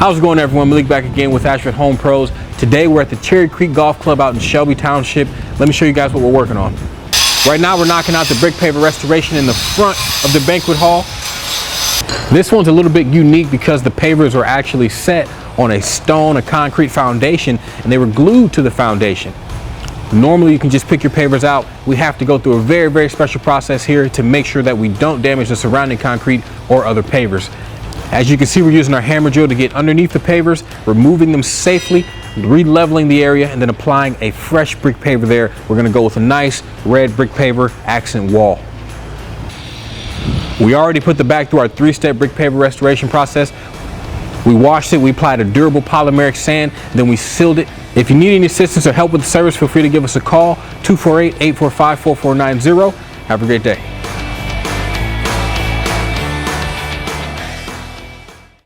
How's it going, everyone? Malik back again with Ashford Home Pros. Today we're at the Cherry Creek Golf Club out in Shelby Township. Let me show you guys what we're working on. Right now we're knocking out the Brick Paver Restoration in the front of the banquet hall. This one's a little bit unique because the pavers were actually set on a concrete foundation, and they were glued to the foundation. Normally you can just pick your pavers out. We have to go through a very special process here to make sure that we don't damage the surrounding concrete or other pavers. As you can see, we're using our hammer drill to get underneath the pavers, removing them safely, re-leveling the area, and then applying a fresh brick paver there. We're going to go with a nice red brick paver accent wall. We already put the back through our 3-step brick paver restoration process. We washed it, we applied a durable polymeric sand, then we sealed it. If you need any assistance or help with the service, feel free to give us a call, 248-845-4490. Have a great day.